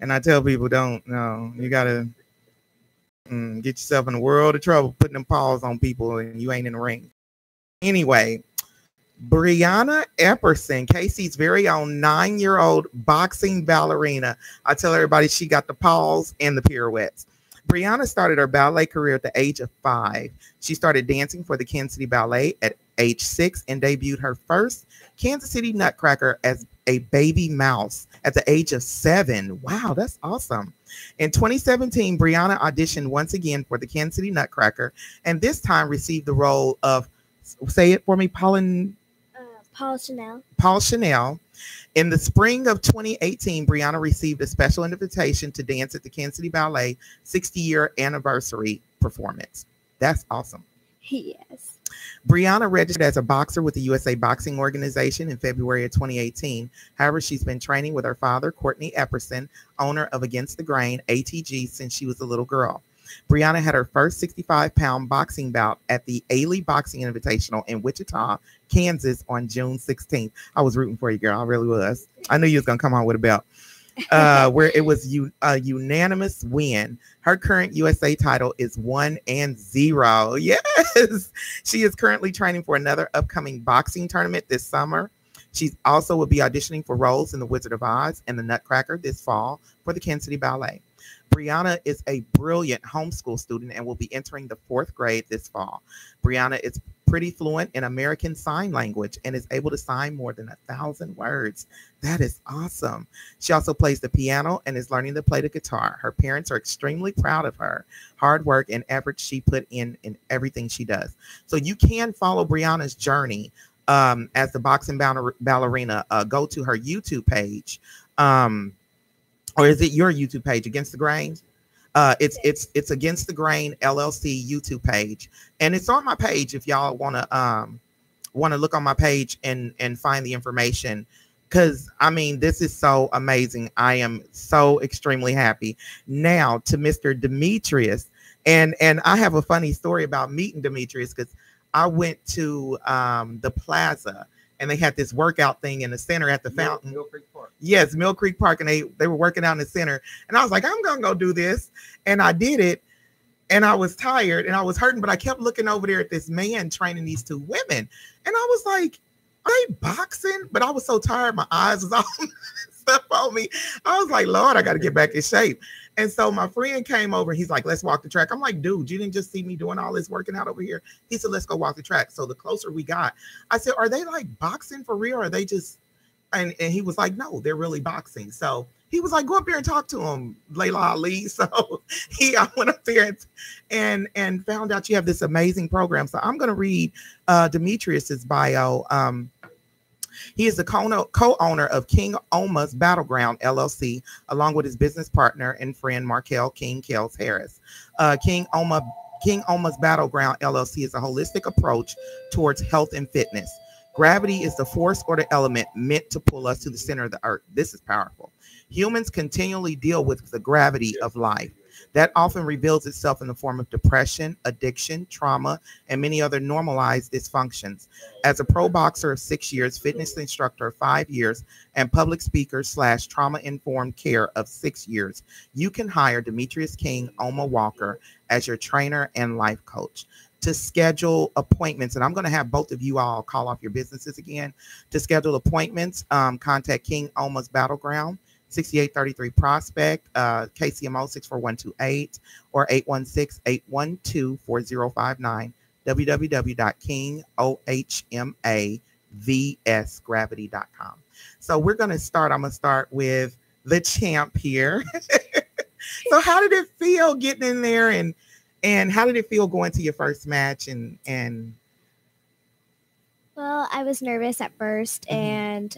And I tell people, don't, no, you got to get yourself in a world of trouble putting them paws on people and you ain't in the ring. Anyway, Brianna Epperson, Casey's very own 9-year-old boxing ballerina. I tell everybody she got the paws and the pirouettes. Brianna started her ballet career at the age of 5. She started dancing for the Kansas City Ballet at age 6 and debuted her first Kansas City Nutcracker as a baby mouse at the age of 7. Wow, that's awesome. In 2017, Brianna auditioned once again for the Kansas City Nutcracker and this time received the role of, say it for me, Paul Chanel. Paul Chanel. In the spring of 2018, Brianna received a special invitation to dance at the Kansas City Ballet 60-year anniversary performance. That's awesome. Yes. Brianna registered as a boxer with the USA Boxing Organization in February of 2018. However, she's been training with her father, Courtney Epperson, owner of Against the Grain, ATG, since she was a little girl. Brianna had her first 65-pound boxing bout at the Ailey Boxing Invitational in Wichita, Kansas on June 16th. I was rooting for you, girl. I really was. I knew you was going to come on with a belt. Where it was a unanimous win. Her current USA title is 1-0. Yes. She is currently training for another upcoming boxing tournament this summer. She also will be auditioning for roles in The Wizard of Oz and The Nutcracker this fall for the Kansas City Ballet. Brianna is a brilliant homeschool student and will be entering the 4th grade this fall. Brianna is pretty fluent in American Sign Language and is able to sign more than 1,000 words. That is awesome. She also plays the piano and is learning to play the guitar. Her parents are extremely proud of her hard work and effort she put in everything she does. So you can follow Brianna's journey as the boxing ballerina. Go to her YouTube page. Or is it your YouTube page, Against the Grain? It's Against the Grain LLC YouTube page, and it's on my page if y'all want to look on my page and find the information. Because I mean, this is so amazing. I am so extremely happy. Now to Mr. Demetrius, and I have a funny story about meeting Demetrius because I went to the Plaza. And they had this workout thing in the center at the fountain. Mill Creek Park. Yes, Mill Creek Park. And they were working out in the center. And I was like, I'm going to go do this. And I did it. And I was tired and I was hurting. But I kept looking over there at this man training these 2 women. And I was like, are they boxing? But I was so tired. My eyes was all stuff on me. I was like, Lord, I got to get back in shape. And so my friend came over. He's like, let's walk the track. I'm like, dude, you didn't just see me doing all this working out over here. He said, let's go walk the track. So the closer we got, I said, are they like boxing for real? Or are they just, and he was like, no, they're really boxing. So he was like, go up there and talk to him, Layla Ali. So I went up there and found out you have this amazing program. So I'm going to read Demetrius's bio. He is the co-owner of King Oma's Battleground LLC, along with his business partner and friend Markel King Kells Harris. King Oma's Battleground LLC is a holistic approach towards health and fitness. Gravity is the force or the element meant to pull us to the center of the earth. This is powerful. Humans continually deal with the gravity of life. That often reveals itself in the form of depression, addiction, trauma, and many other normalized dysfunctions. As a pro boxer of 6 years, fitness instructor of 5 years, and public speaker / trauma-informed care of 6 years, you can hire Demetrius King Oma Walker as your trainer and life coach. To schedule appointments, and I'm going to have both of you all call off your businesses again. To schedule appointments, contact King Oma's Battleground, 6833 Prospect, KCMO 64128 or 816-812-4059, www.kingohmavsgravity.com. So we're going to start. I'm going to start with the champ here. So how did it feel getting in there and how did it feel going to your first match and Well, I was nervous at first and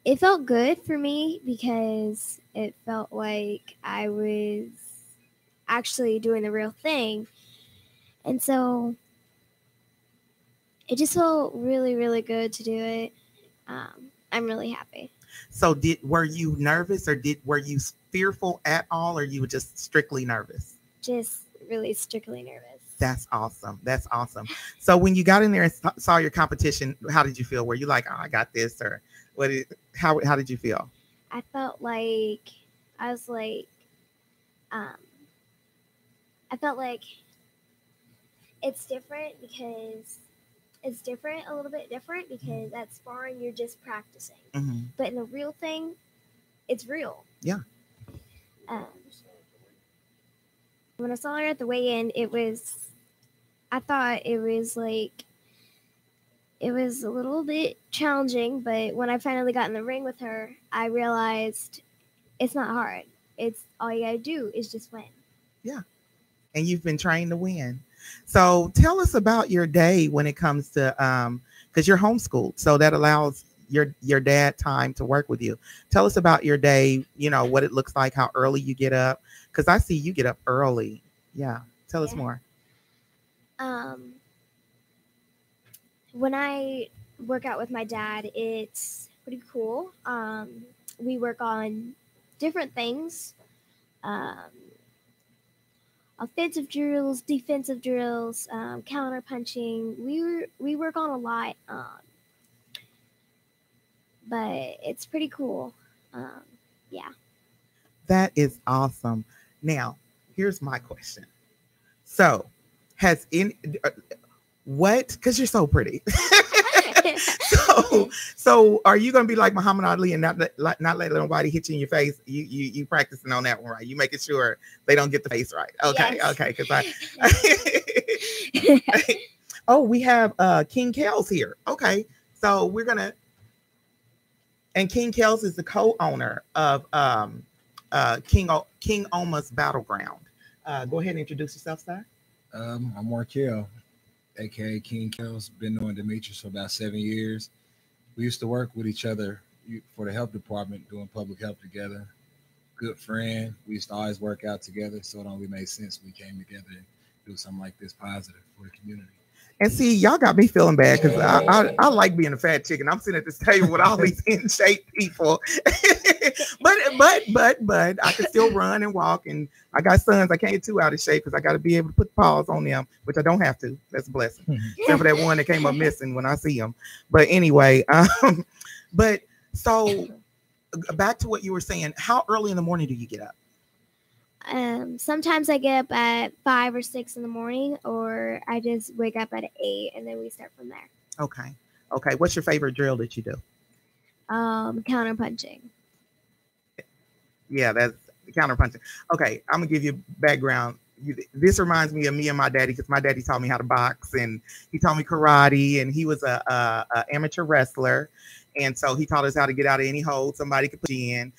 it felt good for me because it felt like I was actually doing the real thing. And so it just felt really, really good to do it. I'm really happy. So were you nervous or were you fearful at all, or you were just strictly nervous? Just really strictly nervous. That's awesome. That's awesome. So when you got in there and saw your competition, how did you feel? Were you like, oh, I got this, or how did you feel? I felt like I was like, um, I felt like it's different because it's different, a little bit different because at sparring you're just practicing, but in the real thing, it's real. Yeah. When I saw her at the weigh-in, I thought it was a little bit challenging, but when I finally got in the ring with her, I realized it's not hard. It's all you gotta do is just win. Yeah. And you've been trained to win. So tell us about your day when it comes to because you're homeschooled, so that allows your dad time to work with you. Tell us about your day, what it looks like, how early you get up, because I see you get up early. Yeah. Tell us more. When I work out with my dad, it's pretty cool. We work on different things. Offensive drills, defensive drills, counter punching. We work on a lot, but it's pretty cool. Yeah. That is awesome. Now, here's my question. So, because you're so pretty. so are you gonna be like Muhammad Ali and not let nobody hit you in your face? You practicing on that one, right? You making sure they don't get the face right. Okay, yes. Okay, because oh, we have King Kels here. Okay, so we're gonna, and King Kels is the co-owner of King Oma's Battleground. Go ahead and introduce yourself, sir. I'm Markel, aka King Kels. Been knowing Demetrius for about 7 years. We used to work with each other for the health department, doing public health together. Good friend. We used to always work out together, so it only made sense we came together and do something like this positive for the community. And see, y'all got me feeling bad because I like being a fat chick, and I'm sitting at this table with all these in shape people. but I can still run and walk, and I got sons. I can't get too out of shape because I got to be able to put paws on them, which I don't have to. That's a blessing. Except for that one that came up missing when I see them. But anyway, but so back to what you were saying. How early in the morning do you get up? Sometimes I get up at 5 or 6 in the morning, or I just wake up at 8 and then we start from there. Okay. What's your favorite drill that you do? Counter punching. Yeah, that's counter punching. Okay, I'm gonna give you background. This reminds me of me and my daddy because my daddy taught me how to box and he taught me karate, and he was a amateur wrestler. And so he taught us how to get out of any hole somebody could put you in.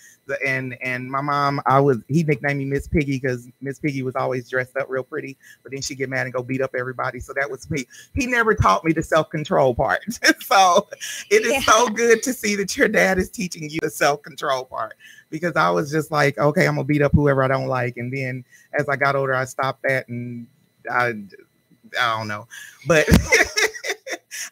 And my mom, he nicknamed me Miss Piggy because Miss Piggy was always dressed up real pretty, but then she'd get mad and go beat up everybody. So that was me. He never taught me the self-control part. So it is so good to see that your dad is teaching you the self-control part, because I was just like, okay, I'm gonna beat up whoever I don't like. And then as I got older, I stopped that, and I don't know, but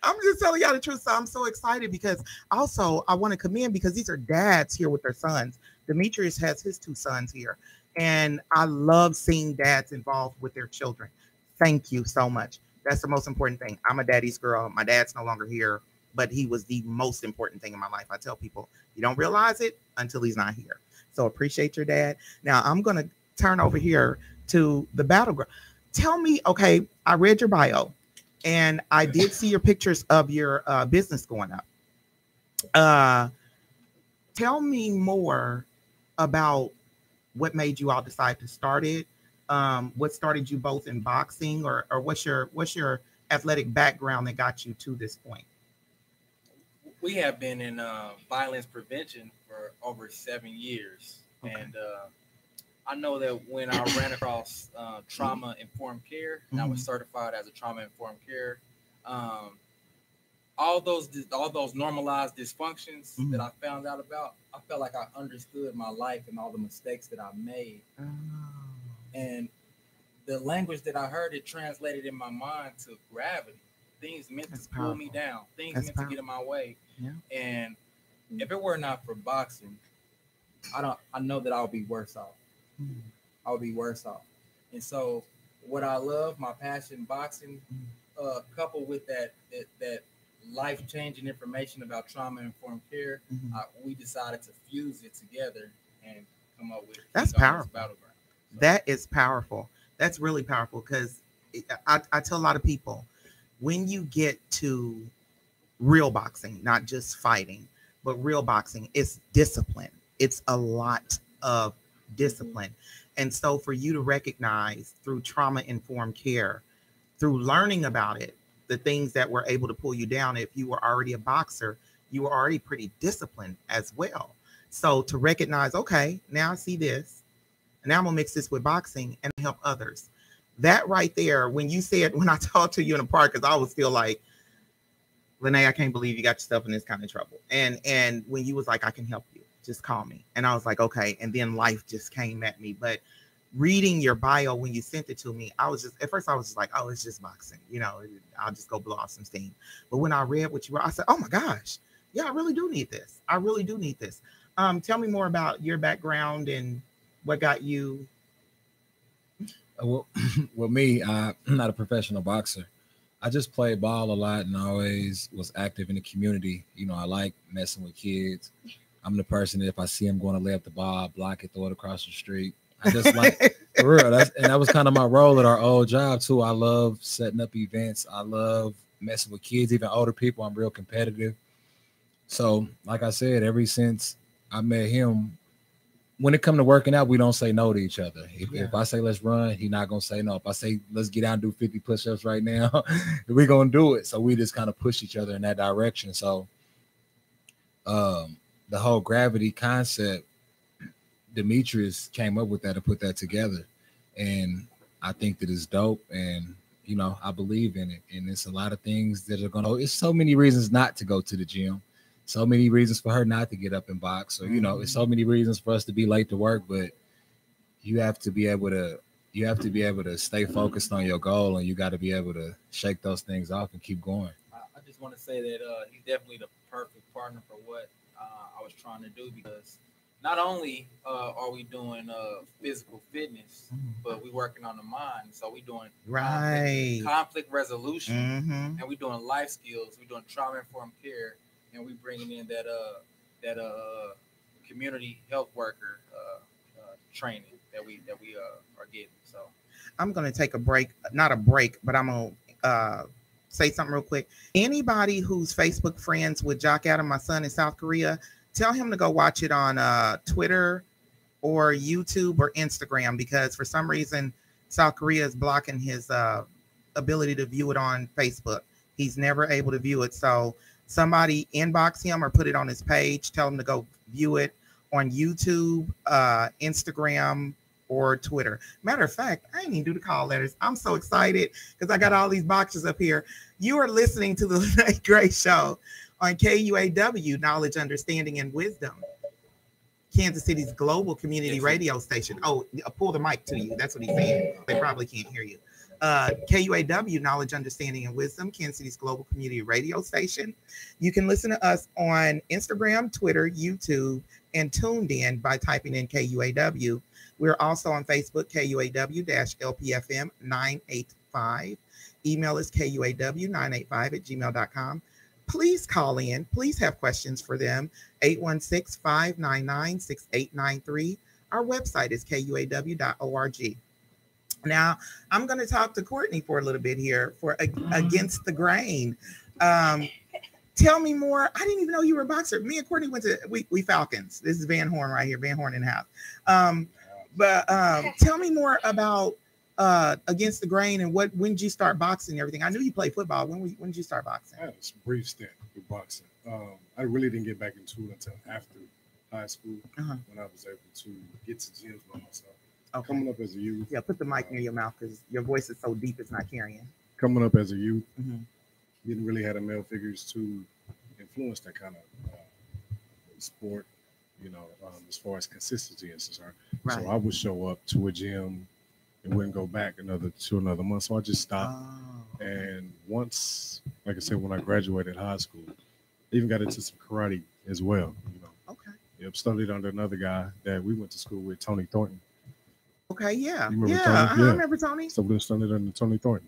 I'm just telling y'all the truth. So I'm so excited because also I want to commend, because these are dads here with their sons. Demetrius has his 2 sons here, and I love seeing dads involved with their children. Thank you so much. That's the most important thing. I'm a daddy's girl. My dad's no longer here, but he was the most important thing in my life. I tell people, you don't realize it until he's not here. So appreciate your dad. Now I'm going to turn over here to the battleground. Tell me, okay, I read your bio, and I did see your pictures of your business going up. Tell me more about what made you all decide to start it. What started you both in boxing, or what's your athletic background that got you to this point? We have been in violence prevention for over 7 years. Okay. And I know that when I ran across trauma-informed care, and I was certified as a trauma-informed care, all those normalized dysfunctions that I found out about, I felt like I understood my life and all the mistakes that I made. Oh. And the language that I heard, it translated in my mind to gravity. Things meant to pull me down. Things meant to get in my way. Yeah. And if it were not for boxing, I know that I would be worse off. I would be worse off. And so what I love, my passion, boxing, coupled with that life-changing information about trauma-informed care, we decided to fuse it together and come up with That's powerful. Battleground. So. That is powerful. That's really powerful because I tell a lot of people, when you get to real boxing, not just fighting, but real boxing, it's discipline. It's a lot of discipline. And so for you to recognize through trauma-informed care, through learning about it, the things that were able to pull you down, if you were already a boxer, you were already pretty disciplined as well. So to recognize, okay, now I see this, and now I'm gonna mix this with boxing and help others. That right there, when you said, when I talked to you in the park, because I always feel like, Lyne't, I can't believe you got yourself in this kind of trouble. And when you was like, I can help you, just call me. And I was like, okay. And then life just came at me. But reading your bio when you sent it to me, I was just, at first I was just like, oh, it's just boxing. You know, I'll just go blow off some steam. But when I read what you wrote, I said, oh my gosh, yeah, I really do need this. I really do need this. Tell me more about your background and what got you. Well, me, I'm not a professional boxer. I just played ball a lot and always was active in the community. You know, I like messing with kids. I'm the person that if I see them going to lay up the ball, I block it, throw it across the street. I just like, for real. That was kind of my role at our old job too. I love setting up events. I love messing with kids, even older people. I'm real competitive. So, like I said, ever since I met him, when it comes to working out, we don't say no to each other. If I say let's run, he's not gonna say no. If I say let's get out and do 50 push-ups right now, we're gonna do it. So we just kind of push each other in that direction. So the whole gravity concept, Demetrius came up with that and put that together. And I think that it's dope. And you know, I believe in it. And it's a lot of things that are gonna, it's so many reasons not to go to the gym. So many reasons for her not to get up and box, or you know, it's so many reasons for us to be late to work. But you have to be able to stay focused on your goal, and you got to be able to shake those things off and keep going. I just want to say that he's definitely the perfect partner for what I was trying to do, because not only are we doing physical fitness, but we working on the mind. So we doing conflict resolution, and we doing life skills. We doing trauma-informed care. And we bringing in that community health worker training that we are getting. So I'm gonna take a break, not a break, but I'm gonna say something real quick. Anybody who's Facebook friends with Jock Adam, my son in South Korea, tell him to go watch it on Twitter or YouTube or Instagram, because for some reason South Korea is blocking his ability to view it on Facebook. He's never able to view it. So somebody inbox him or put it on his page. Tell him to go view it on YouTube, Instagram, or Twitter. Matter of fact, I ain't even do the call letters. I'm so excited because I got all these boxes up here. You are listening to the Lyne't Gray Show on KUAW, Knowledge, Understanding, and Wisdom, Kansas City's global community radio station. Oh, I'll pull the mic to you. That's what he's saying. They probably can't hear you. KUAW, Knowledge, Understanding, and Wisdom, Kansas City's global community radio station. You can listen to us on Instagram, Twitter, YouTube, and tuned in by typing in KUAW. We're also on Facebook, KUAW-LPFM 985. Email is KUAW985@gmail.com. Please call in. Please have questions for them. 816-599-6893. Our website is KUAW.org. Now, I'm going to talk to Courtney for a little bit here for Against the Grain. Tell me more. I didn't even know you were a boxer. Me and Courtney went to, we Falcons. This is Van Horn right here, Van Horn in the house. But tell me more about Against the Grain and when did you start boxing and everything? I knew you played football. When did you start boxing? I had a brief stint with boxing. I really didn't get back into it until after high school when I was able to get to gyms by myself. Okay. Coming up as a youth. Yeah, put the mic near your mouth because your voice is so deep it's not carrying. Coming up as a youth, didn't really have the male figures to influence that kind of sport, you know, as far as consistency is concerned. Right. So I would show up to a gym and wouldn't go back another month. So I just stopped. And once, like I said, when I graduated high school, I even got into some karate as well, you know. Okay. Yep, studied under another guy that we went to school with, Tony Thornton. Okay, yeah. You remember Tony? Yeah, I remember Tony. So we studied under Tony Thornton.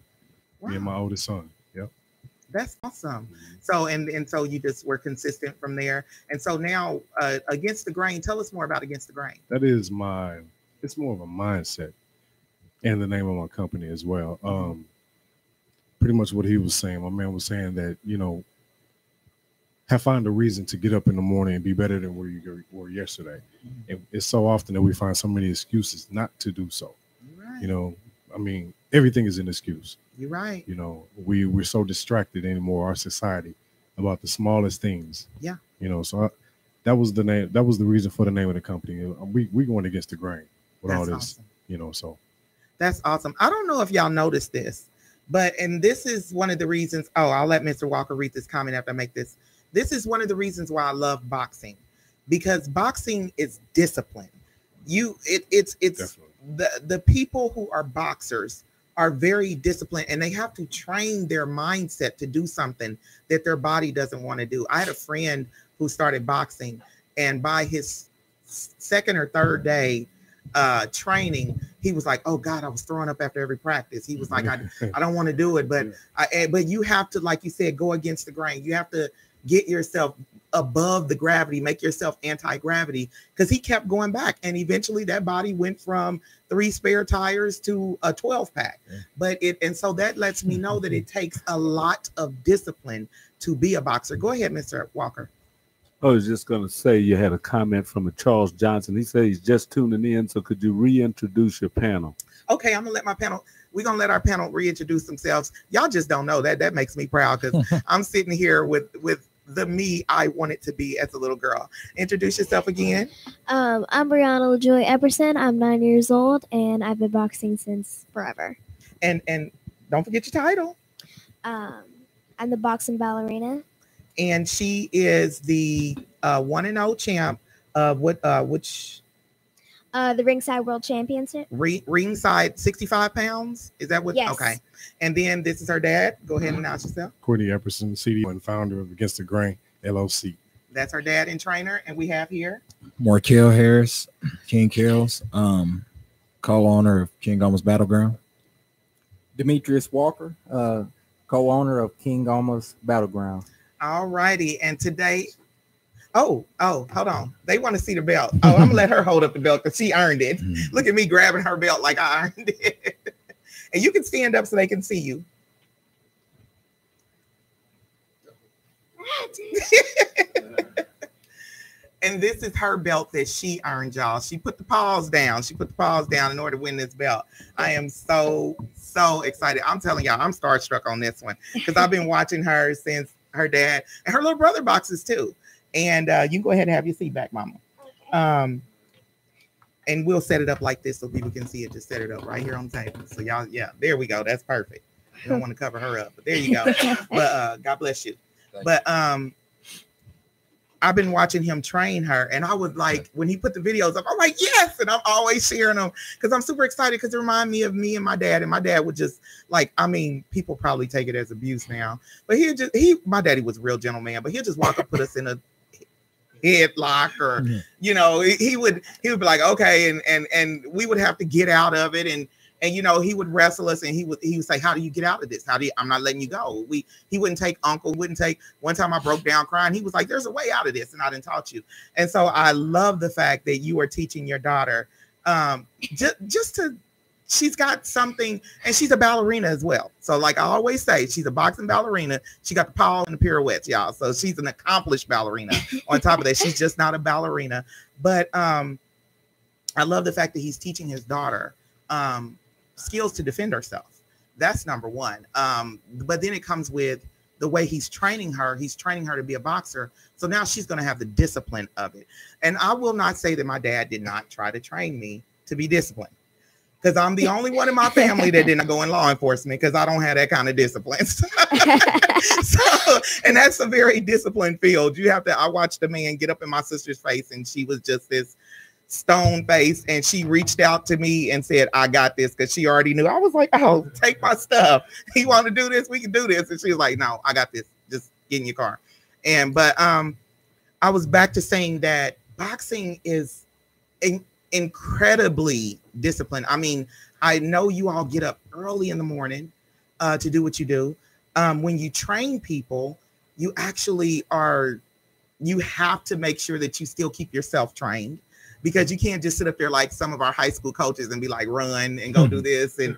Wow. Me and my oldest son. Yep. That's awesome. So and so you just were consistent from there. And so now Against the Grain, tell us more about Against the Grain. That is it's more of a mindset and the name of my company as well. Pretty much what he was saying. My man was saying that, find a reason to get up in the morning and be better than where you were yesterday. And it's so often that we find so many excuses not to do so. Right. Everything is an excuse. You're right. We're so distracted anymore, our society, about the smallest things. Yeah. So that was the name. That was the reason for the name of the company. We going against the grain with all this. Awesome. So that's awesome. I don't know if y'all noticed this, and this is one of the reasons. Oh, I'll let Mr. Walker read this comment after I make this. This is one of the reasons why I love boxing, because boxing is discipline. It's the people who are boxers are very disciplined, and they have to train their mindset to do something that their body doesn't want to do. I had a friend who started boxing, and by his second or third day training, he was like, "Oh God, I was throwing up after every practice." He was like, "I don't want to do it," but you have to, like you said, go against the grain. You have to get yourself above the gravity, make yourself anti-gravity, because he kept going back, and eventually that body went from 3 spare tires to a 12-pack. And so that lets me know that it takes a lot of discipline to be a boxer. Go ahead, Mr. Walker. I was just going to say, you had a comment from a Charles Johnson. He said he's just tuning in, so could you reintroduce your panel? Okay, we're going to let our panel reintroduce themselves. Y'all just don't know that. That makes me proud, because I'm sitting here with the me I wanted to be as a little girl. Introduce yourself again. I'm Brianna LaJoy Epperson. I'm 9 years old, and I've been boxing since forever. And don't forget your title. I'm the boxing ballerina. And she is the 1-0 champ of which? The Ringside World Championship. Ringside 65 pounds. Is that what? Yes. Okay. And then this is her dad. Go ahead and announce yourself. Courtney Epperson, CEO and founder of Against the Grain, LLC. That's her dad and trainer. And we have here Markel Harris, King Kills, co-owner of King Almost Battleground. Demetrius Walker, co-owner of King Almost Battleground. All righty. And today, hold on. They want to see the belt. Oh, I'm gonna let her hold up the belt because she earned it. Look at me grabbing her belt like I earned it. And you can stand up so they can see you. And this is her belt that she earned, y'all. She put the paws down. In order to win this belt. I am so excited. I'm telling y'all, I'm starstruck on this one because I've been watching her since her dad and her little brother boxes too. And you can go ahead and have your seat back, Mama. Okay. And we'll set it up like this so people can see it. Just set it up right here on the table. So y'all, there we go. That's perfect. You don't want to cover her up, but there you go. But God bless you. But I've been watching him train her, and I was like, when he put the videos up, I'm like, yes, and I'm always sharing them because I'm super excited because it reminds me of me and my dad. And my dad would just people probably take it as abuse now, but my daddy was a real gentleman, but he'll just walk up, put us in a headlock, or he would be like, okay, and we would have to get out of it, and he would wrestle us, and he would say, how do you get out of this? I'm not letting you go. He wouldn't take one time I broke down crying. He was like, there's a way out of this, and I didn't taught you. And so I love the fact that you are teaching your daughter she's got something, and she's a ballerina as well. So like I always say, she's a boxing ballerina. She got the power and the pirouettes, y'all. So she's an accomplished ballerina. On top of that, she's just not a ballerina. But I love the fact that he's teaching his daughter skills to defend herself. That's number one. But then it comes with the way he's training her. He's training her to be a boxer. So now she's going to have the discipline of it. And I will not say that my dad did not try to train me to be disciplined, because I'm the only one in my family that didn't go in law enforcement because I don't have that kind of discipline. And that's a very disciplined field. I watched a man get up in my sister's face, and she was just this stone face, and she reached out to me and said, I got this, because she already knew. I was like, oh, take my stuff. You want to do this? We can do this. And she was like, no, I got this. Just get in your car. But I was back to saying that boxing is incredibly disciplined. I mean, I know you all get up early in the morning to do what you do. when you train people, you actually you have to make sure that you still keep yourself trained, because you can't just sit up there like some of our high school coaches and be like, run and go do this. And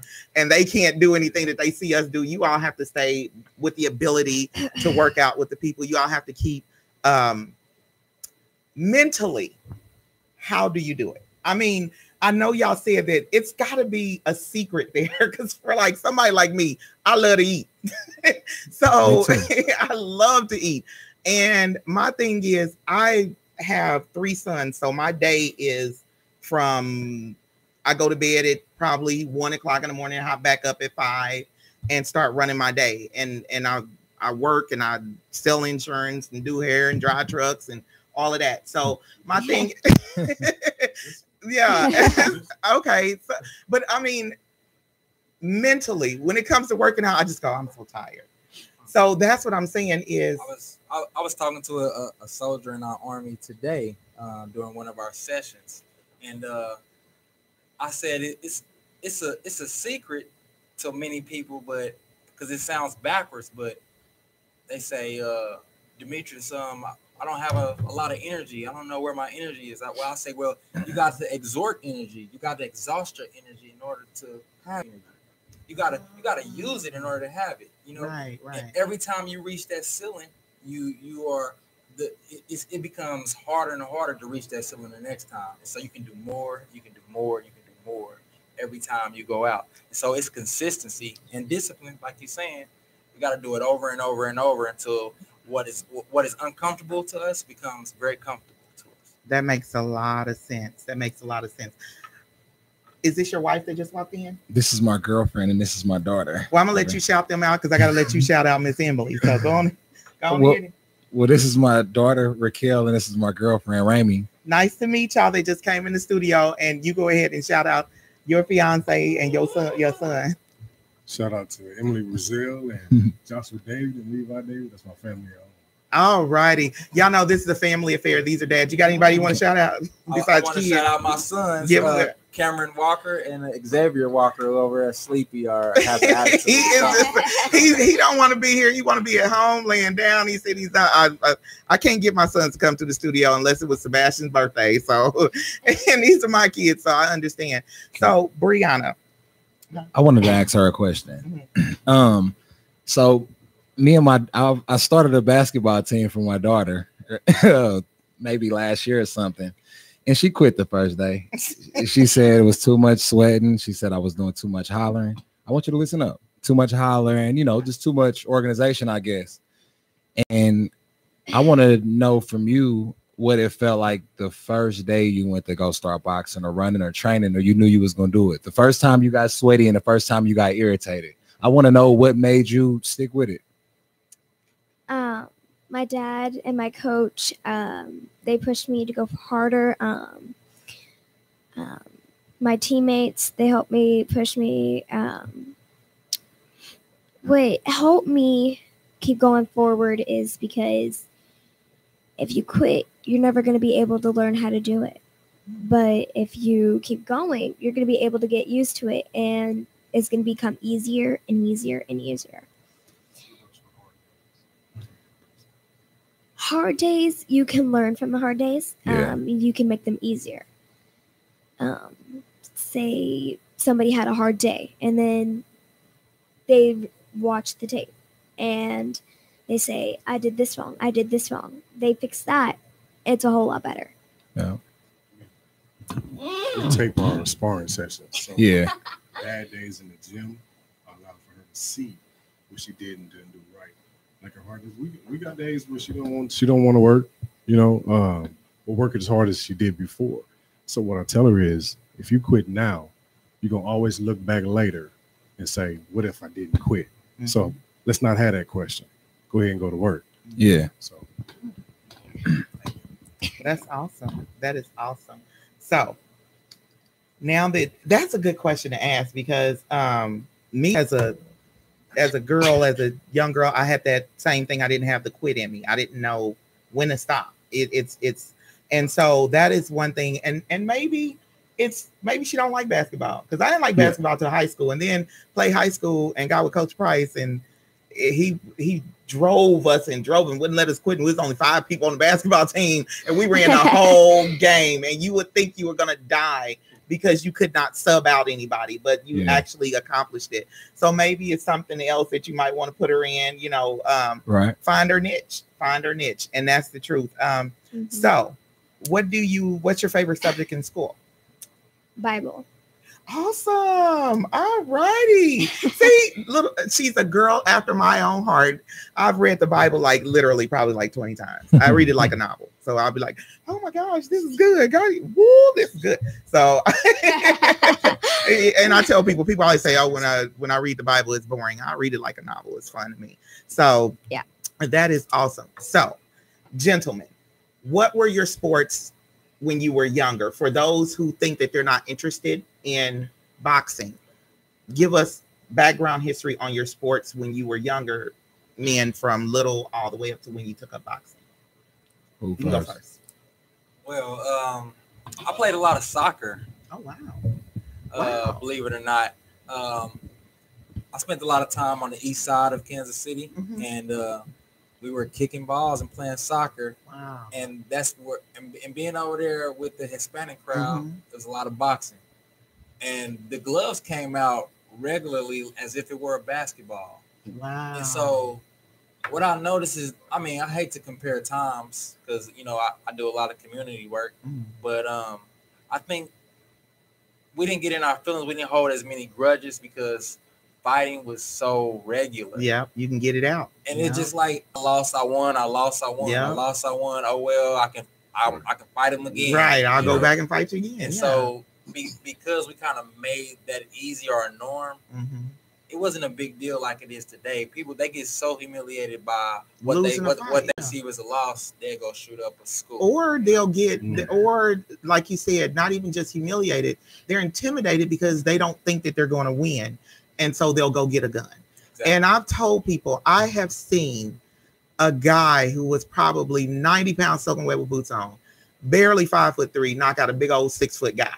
they can't do anything that they see us do. You all have to stay with the ability to work out with the people. You all have to keep mentally. How do you do it? I mean, I know y'all said that it's got to be a secret there, because for like somebody like me, I love to eat. So I love to eat. And my thing is, I have 3 sons. So my day is from, I go to bed at probably 1 o'clock in the morning, hop back up at 5 and start running my day. And I work and I sell insurance and do hair and drive trucks and all of that. So my thing, yeah. Okay. So, but I mean, mentally, when it comes to working out, I just go, I'm so tired. So that's what I'm saying is, I was talking to a soldier in our army today during one of our sessions, and I said it's a secret to many people, but because it sounds backwards, but they say, Demetrius, I don't have a lot of energy. I don't know where my energy is. I say, well, you got to exhort energy. You got to exhaust your energy in order to have energy. You gotta use it in order to have it. You know, right. And every time you reach that ceiling, it becomes harder and harder to reach that ceiling the next time. And so you can do more, you can do more, you can do more every time you go out. And so it's consistency and discipline, like you're saying. We got to do it over and over and over until what is uncomfortable to us becomes very comfortable to us. That makes a lot of sense. Is this your wife that just walked in? This is my girlfriend and this is my daughter. Well, I'm gonna let you shout them out because I gotta let you shout out Miss Emily. So go on. Well, this is my daughter Raquel and this is my girlfriend Rami. Nice to meet y'all. They just came in the studio, and you go ahead and shout out your fiance and your son. Shout out to Emily Brazil and Joshua David and Levi David. That's my family. All righty. Y'all know this is a family affair. These are dads. You got anybody you want to shout out besides I want to shout out my sons, Cameron Walker and Xavier Walker over at Sleepy have attitude. he don't want to be here. He want to be at home laying down. He said he's not. I can't get my sons to come to the studio unless it was Sebastian's birthday. So, and these are my kids, so I understand. So, Brianna, I wanted to ask her a question. So me and I started a basketball team for my daughter maybe last year or something, and she quit the first day. She said it was too much sweating. She said I was doing too much hollering. I want you to listen up. Too much hollering, just too much organization, I guess. And I want to know from you what it felt like the first day you went to go start boxing or running or training, or you knew you was going to do it. The first time you got sweaty and the first time you got irritated. I want to know what made you stick with it. My dad and my coach, they pushed me to go harder. My teammates, they helped me, push me. What helped me keep going forward is because if you quit, you're never going to be able to learn how to do it. But if you keep going, you're going to be able to get used to it, and it's going to become easier and easier and easier. Hard days, you can learn from the hard days. Yeah. You can make them easier. Say somebody had a hard day, and then they watch the tape, and they say, I did this wrong. They fix that. It's a whole lot better. Yeah. We tape our sparring sessions. So yeah. Bad days in the gym allow for her to see what she did and didn't do right. Like her hard days, we got days where she don't want to work. Or work as hard as she did before. So what I tell her is, if you quit now, you're gonna always look back later and say, what if I didn't quit? Mm-hmm. So let's not have that question. Go ahead and go to work. Yeah. So that's awesome. That is awesome. So now that's a good question to ask, because me as a young girl, I had that same thing. I didn't have the quit in me. I didn't know when to stop. And so that is one thing. And maybe she don't like basketball, because I didn't like basketball till high school, and then play high school and got with Coach Price, and he drove us and wouldn't let us quit. And we was only 5 people on the basketball team, and we ran the whole game. And you would think you were gonna die because you could not sub out anybody, but you actually accomplished it. So maybe it's something else that you might want to put her in, right. Find her niche, and that's the truth. So what's your favorite subject in school? Bible. Awesome. All righty. See, she's a girl after my own heart. I've read the Bible like literally probably like 20 times. I read it like a novel. So I'll be like, oh my gosh, this is good. God, woo, this is good. So and I tell people always say, oh, when I read the Bible, it's boring. I read it like a novel. It's fun to me. So yeah, that is awesome. So, gentlemen, what were your sports when you were younger? For those who think that they're not interested in boxing, give us background history on your sports when you were younger, men, from little all the way up to when you took up boxing. You can go first. Well, I played a lot of soccer. Oh wow. Believe it or not, I spent a lot of time on the east side of Kansas City, and we were kicking balls and playing soccer. Wow. And that's where, and being over there with the Hispanic crowd, there's a lot of boxing. And the gloves came out regularly as if it were a basketball. Wow. And so what I noticed is, I mean, I hate to compare times because, I do a lot of community work, but I think we didn't get in our feelings. We didn't hold as many grudges because fighting was so regular. Yeah, you can get it out. And it's just like, I lost, I won, I lost, I won, I lost, I won. Oh, well, I can fight him again. Right, I'll go back and fight you again. And so because we kind of made that easier our norm, it wasn't a big deal like it is today. People, they get so humiliated by what they see as a loss, they'll go shoot up a school. Or they'll get, or like you said, not even just humiliated, they're intimidated because they don't think that they're going to win. And so they'll go get a gun. Exactly. And I've told people, I have seen a guy who was probably 90 pounds soaking wet with boots on, barely 5'3", knock out a big old 6-foot guy,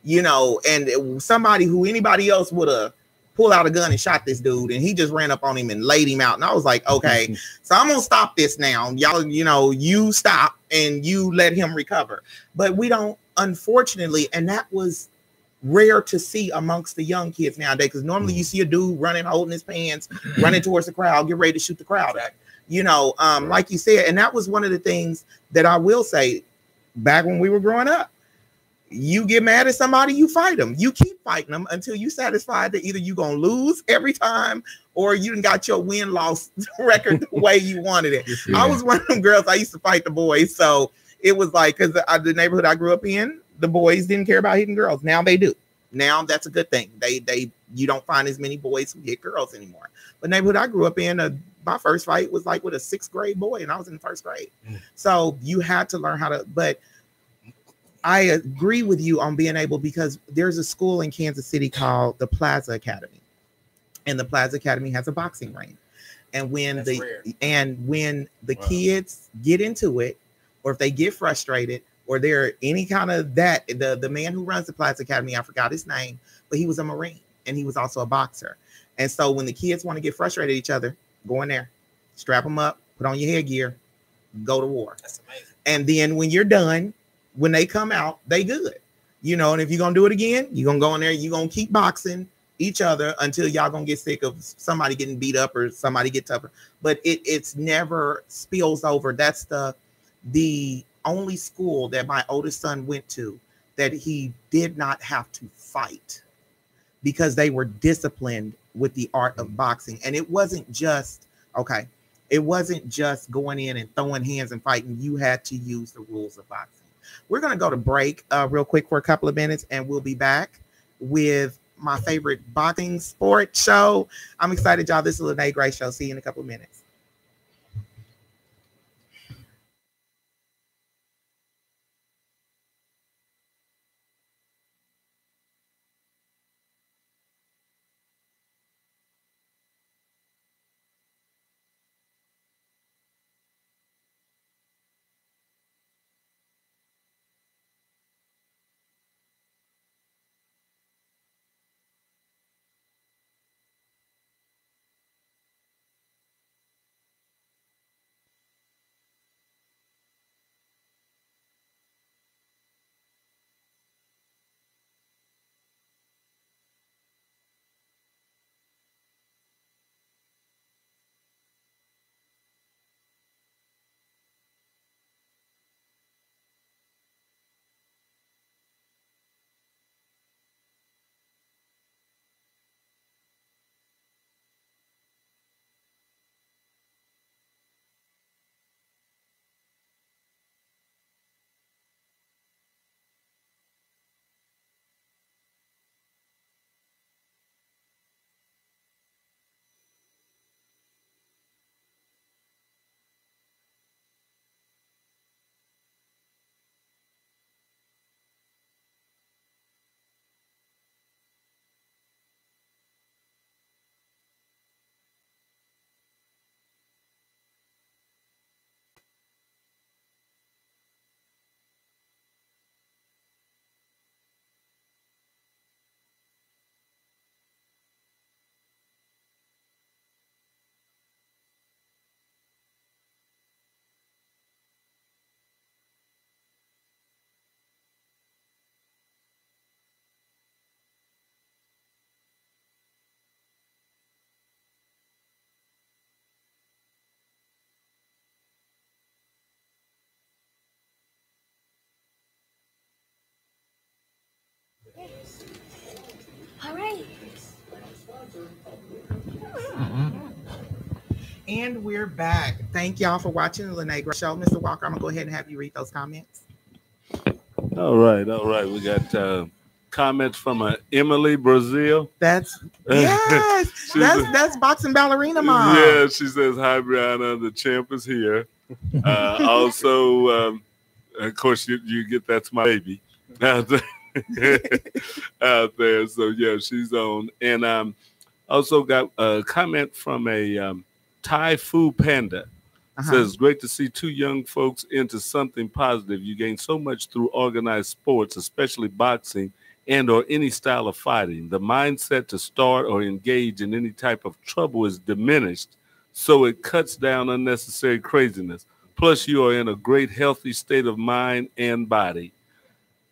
and somebody who anybody else would have pulled out a gun and shot this dude, and he just ran up on him and laid him out. And I was like, okay, so I'm gonna stop this now. Y'all, you stop and you let him recover. But we don't, unfortunately, and that was rare to see amongst the young kids nowadays, because normally you see a dude running, holding his pants, running towards the crowd, get ready to shoot the crowd up. Like you said, and that was one of the things that I will say back when we were growing up. You get mad at somebody, you fight them. You keep fighting them until you satisfied that either you're gonna lose every time or you done got your win-loss record the way you wanted it. I was one of them girls. I used to fight the boys, so it was like, because the neighborhood I grew up in, the boys didn't care about hitting girls. Now they do. Now that's a good thing. You don't find as many boys who hit girls anymore. But neighborhood I grew up in, my first fight was like with a 6th grade boy, and I was in 1st grade. So you had to learn how to. But I agree with you on being able, because there's a school in Kansas City called the Plaza Academy, and the Plaza Academy has a boxing ring. And when the kids get into it, or if they get frustrated, or they're any kind of that, the man who runs the Plaza Academy, I forgot his name, but he was a Marine and he was also a boxer. And so when the kids want to get frustrated at each other, go in there, strap them up, put on your headgear, go to war. That's amazing. And then when you're done, when they come out, they good. And if you're going to do it again, you're going to go in there, you're going to keep boxing each other until y'all going to get sick of somebody getting beat up or somebody get tougher. But it's never spills over. That's the only school that my oldest son went to that he did not have to fight, because they were disciplined with the art of boxing. And it wasn't just going in and throwing hands and fighting. You had to use the rules of boxing. We're going to go to break real quick for a couple of minutes, and we'll be back with my favorite boxing sport show. I'm excited, y'all. This is the Lyne't Gray Show. See you in a couple of minutes. And we're back. Thank y'all for watching the Lyne't Gray Show. Mr. Walker, I'm going to go ahead and have you read those comments. All right. We got comments from Emily Brazil. That's that's boxing ballerina mom. Yeah, she says, "Hi, Brianna. The champ is here." Also, of course, you get that's my baby out there. So yeah, she's on. And also got a comment from a Thai Fu Panda. Says, great to see two young folks into something positive. You gain so much through organized sports, especially boxing and or any style of fighting. The mindset to start or engage in any type of trouble is diminished, so it cuts down unnecessary craziness. Plus, you are in a great, healthy state of mind and body.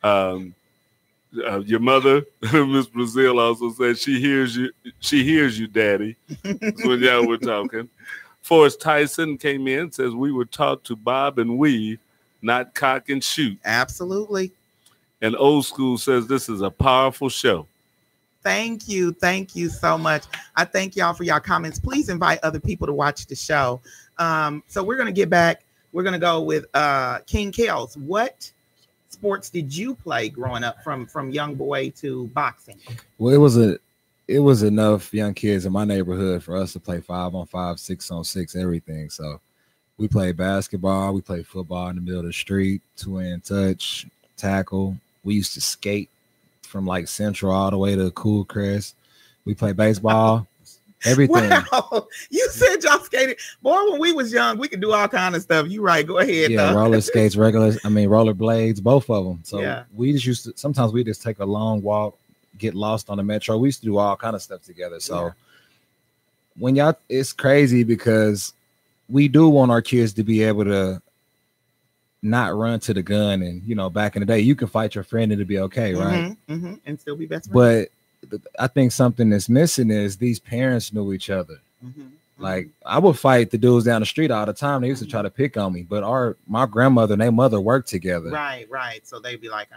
Your mother, Miss Brazil, also said she hears you. She hears you, Daddy. That's when y'all were talking. Forrest Tyson came in, says we were taught to bob and weave, not cock and shoot. Absolutely. And Old School says this is a powerful show. Thank you. Thank you so much. I thank y'all for y'all comments. Please invite other people to watch the show. So we're going to get back. We're going to go with King Kels. What sports did you play growing up from young boy to boxing? Well, it was enough young kids in my neighborhood for us to play 5-on-5, 6-on-6, everything. So we played basketball, we played football in the middle of the street, 2-hand touch, tackle. We used to skate from like Central all the way to Cool Crest. We played baseball, everything. Wow, you said y'all skated. Boy, when we was young, we could do all kind of stuff. You right, go ahead. Yeah, roller skates, roller blades, both of them. So yeah. We just used to, sometimes we just take a long walk, get lost on the metro. We used to do all kind of stuff together. So when y'all, it's crazy because we do want our kids to be able to not run to the gun. And, you know, back in the day, you can fight your friend and it'll be okay, right? And still be best friends. But I think something that's missing is these parents knew each other. Like I would fight the dudes down the street all the time. They used to try to pick on me, but my grandmother and their mother worked together. Right. So they'd be like,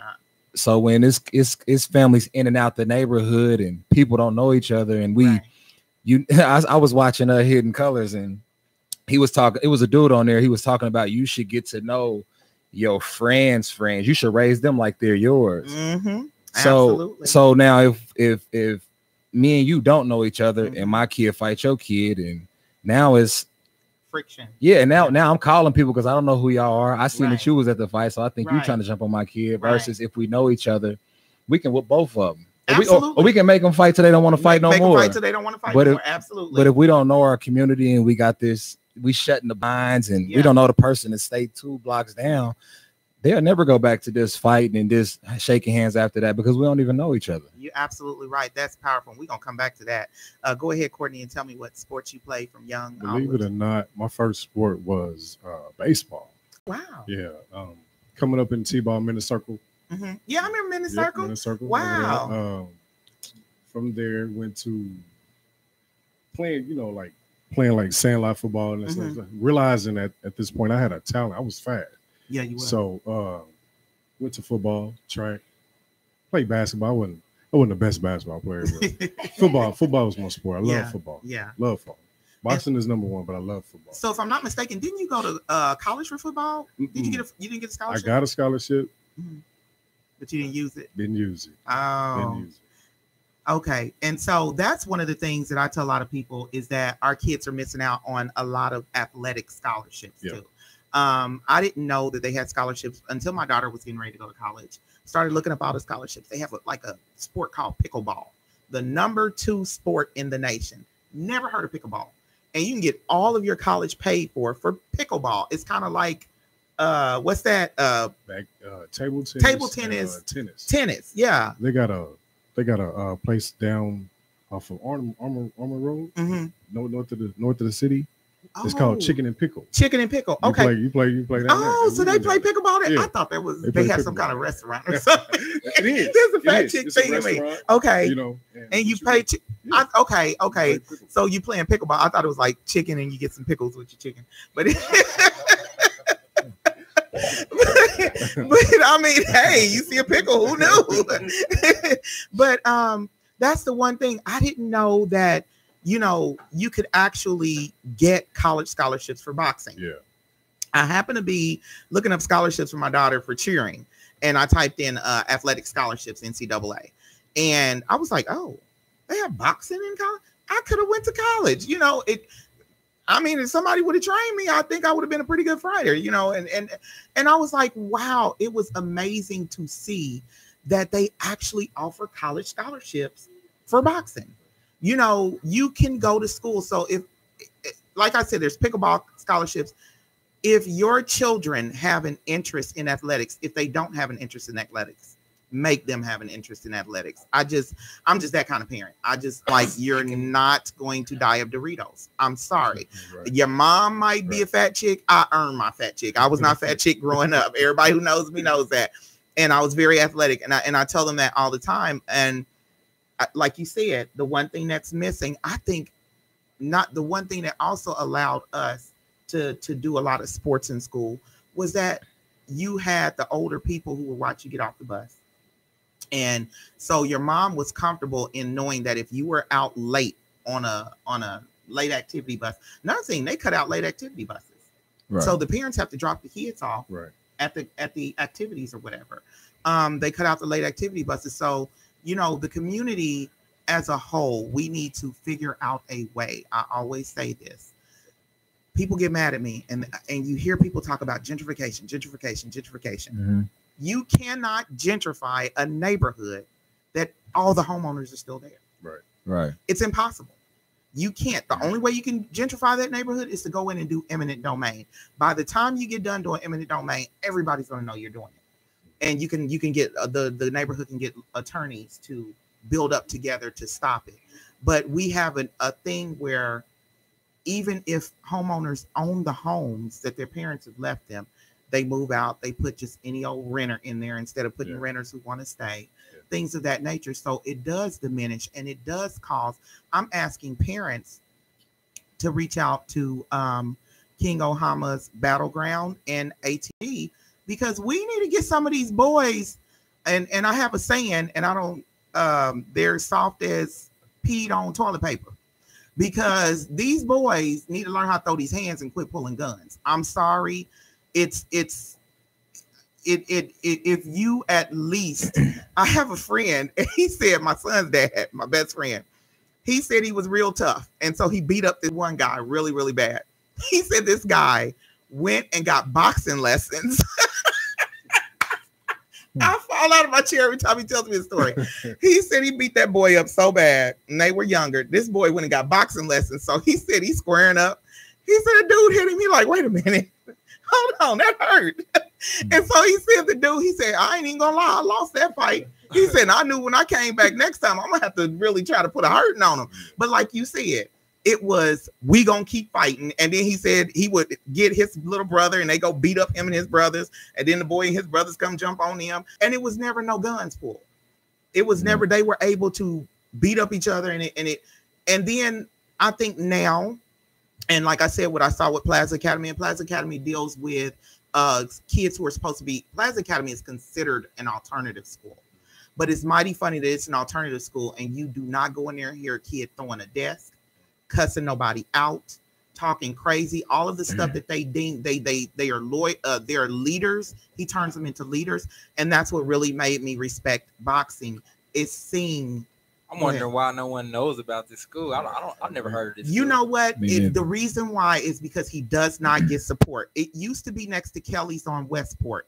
So when it's families in and out the neighborhood and people don't know each other, and I was watching Hidden Colors, and he was talking. It was a dude on there. He was talking about you should get to know your friends. You should raise them like they're yours. So now if me and you don't know each other, and my kid fight your kid, and now it's friction. Yeah, now I'm calling people because I don't know who y'all are. I seen that you was at the fight, so I think you're trying to jump on my kid. Versus if we know each other, we can whoop both of them. Or we can make them fight till they don't want to fight no more. Fight till they don't want to fight no more. Absolutely. But if we don't know our community and we got this, we shutting the blinds and we don't know the person that stayed 2 blocks down, they'll never go back to this fighting and this shaking hands after that because we don't even know each other. You're absolutely right. That's powerful. We're going to come back to that. Go ahead, Courtney, and tell me what sports you played from young. Believe it or not, my first sport was baseball. Wow. Yeah. Coming up in T-ball Minute Circle. Yeah, I remember Minute Circle. Minute Circle. Wow. From there, went to playing like sandlot football and stuff. Realizing that at this point I had a talent. I was fast. Yeah, you were. So went to football, track, played basketball. I wasn't the best basketball player, but football was my sport. I love football. Yeah. Love football. Boxing is number one, but I love football. So if I'm not mistaken, didn't you go to college for football? Did you didn't get a scholarship? I got a scholarship. But you didn't use it? Didn't use it. Oh. Didn't use it. Okay. And so that's one of the things that I tell a lot of people is that our kids are missing out on a lot of athletic scholarships too. I didn't know that they had scholarships until my daughter was getting ready to go to college. Started looking up all the scholarships. They have like a sport called pickleball, the number 2 sport in the nation. Never heard of pickleball. And you can get all of your college paid for pickleball. It's kind of like what's that? Table tennis. Table tennis. Tennis. Yeah. They got a place down off of Armor Road, north of the city. It's called Chicken and Pickle. Chicken and Pickle. Okay. You play down there. So they play pickleball there? Yeah. I thought that was they had some kind of restaurant or something. It is. There's a fat chick thing to me. Okay. You know, and you pay okay. So you playing pickleball. I thought it was like chicken and you get some pickles with your chicken. But but I mean, hey, you see a pickle, who knew? But That's the one thing I didn't know, that, you know, you could actually get college scholarships for boxing. Yeah. I happen to be looking up scholarships for my daughter for cheering, and I typed in athletic scholarships, NCAA, and I was like, oh, they have boxing in college. I could have went to college. You know, I mean, if somebody would have trained me, I think I would have been a pretty good fighter, you know, and I was like, wow, it was amazing to see that they actually offer college scholarships for boxing. You know, you can go to school. So if, like I said, there's pickleball scholarships. If your children have an interest in athletics, if they don't have an interest in athletics, make them have an interest in athletics. I'm just that kind of parent. I just like, you're not going to die of Doritos. I'm sorry. Right. Your mom might be a fat chick. I earned my fat chick. I was not fat chick growing up. Everybody who knows me knows that. And I was very athletic. And I tell them that all the time. And like you said, the one thing that's missing, I think, not the one thing that also allowed us to do a lot of sports in school, was that you had the older people who would watch you get off the bus. And so your mom was comfortable in knowing that if you were out late on a late activity bus, another thing, they cut out late activity buses. Right. So the parents have to drop the kids off at the activities or whatever. They cut out the late activity buses. So, you know, the community as a whole, we need to figure out a way. I always say this. People get mad at me, and you hear people talk about gentrification. Mm-hmm. You cannot gentrify a neighborhood that all the homeowners are still there. Right. It's impossible. You can't. The only way you can gentrify that neighborhood is to go in and do eminent domain. By the time you get done doing eminent domain, everybody's going to know you're doing it. And you can get the neighborhood can get attorneys to build up together to stop it. But we have a thing where even if homeowners own the homes that their parents have left them, they move out, they put just any old renter in there instead of putting renters who want to stay, things of that nature. So it does diminish, and it does cause, I'm asking parents to reach out to King Ohama's Battleground and ATV, because we need to get some of these boys, and I have a saying, and I don't, they're soft as peed on toilet paper, because these boys need to learn how to throw these hands and quit pulling guns. I'm sorry. If you at least, I have a friend, and he said, my son's dad, my best friend, he said he was real tough. And so he beat up this one guy really, really bad. He said this guy went and got boxing lessons. I fall out of my chair every time he tells me a story. He said he beat that boy up so bad, and they were younger. This boy went and got boxing lessons. So he said he's squaring up. He said a dude hit him. He like, wait a minute. Hold on, that hurt. And so he said he said, I ain't even gonna lie, I lost that fight. He said, I knew when I came back next time, I'm gonna have to really try to put a hurting on him. But like you said, it was, we gonna keep fighting. And then he said he would get his little brother and they go beat up him and his brothers. And then the boy and his brothers come jump on him. And it was never no guns pulled. It was never, they were able to beat up each other. And then I think now, and like I said, what I saw with Plaza Academy, and Plaza Academy deals with kids who are supposed to be, Plaza Academy is considered an alternative school. But it's mighty funny that it's an alternative school and you do not go in there and hear a kid throwing a desk, cussing nobody out, talking crazy, all of the stuff that they deem they are loyal, they're leaders. He turns them into leaders. And that's what really made me respect boxing, is seeing. I'm wondering why no one knows about this school. I've never heard of this. You know what? The reason why is because he does not get support. It used to be next to Kelly's on Westport.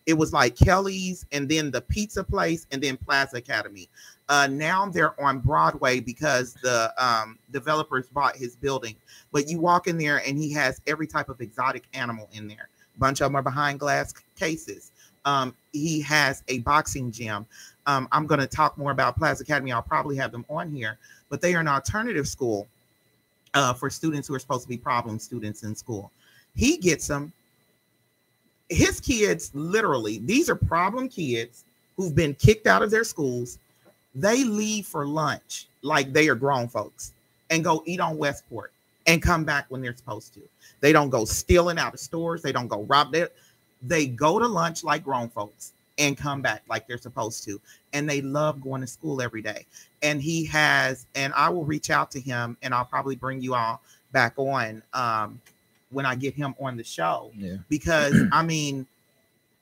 It was like Kelly's and then the pizza place and then Plaza Academy. Now they're on Broadway because the developers bought his building. But you walk in there and he has every type of exotic animal in there. A bunch of them are behind glass cases. He has a boxing gym. I'm going to talk more about Plaza Academy. I'll probably have them on here, but they are an alternative school for students who are supposed to be problem students in school. He gets them. His kids, literally, these are problem kids who've been kicked out of their schools. They leave for lunch like they are grown folks and go eat on Westport and come back when they're supposed to. They don't go stealing out of stores. They don't go rob. They go to lunch like grown folks. and come back like they're supposed to. And they love going to school every day. And he has, and I will reach out to him, and I'll probably bring you all back on when I get him on the show. Yeah. Because I mean,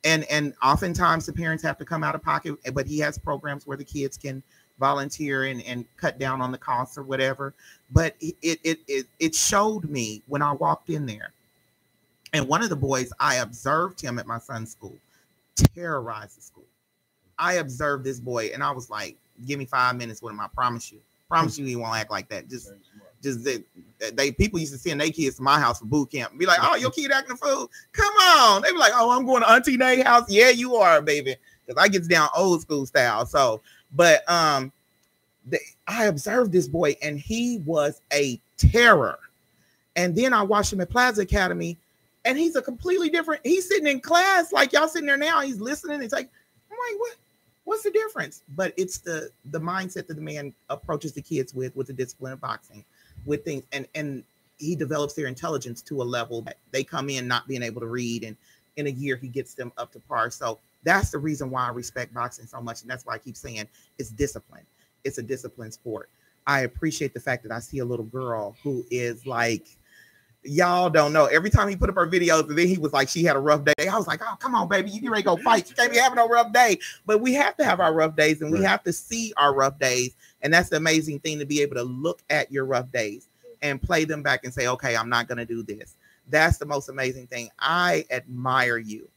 and oftentimes the parents have to come out of pocket, but he has programs where the kids can volunteer and cut down on the costs or whatever. But it showed me when I walked in there, and one of the boys, I observed him at my son's school, terrorize the school. I observed this boy, and I was like, give me 5 minutes with him. I promise you he won't act like that. Just they people used to send their kids to my house for boot camp and be like, oh, your kid acting a fool. Come on. They be like, oh, I'm going to Auntie Nae's house. Yeah, you are, baby. Because I gets down old school style. So, but I observed this boy, and he was a terror. And then I watched him at Plaza Academy, and he's a completely different. He's sitting in class like y'all sitting there now. He's listening. It's like, I'm like, what's the difference? But it's the mindset that the man approaches the kids with the discipline of boxing, with things, and he develops their intelligence to a level that they come in not being able to read, and in a year he gets them up to par. So that's the reason why I respect boxing so much, and that's why I keep saying it's discipline. It's a disciplined sport. I appreciate the fact that I see a little girl who is like, y'all don't know. Every time he put up her videos, and then he was like, she had a rough day. I was like, oh, come on, baby. You get ready to go fight. You can't be having no rough day. But we have to have our rough days, and we have to see our rough days. And that's the amazing thing, to be able to look at your rough days and play them back and say, okay, I'm not going to do this. That's the most amazing thing. I admire you,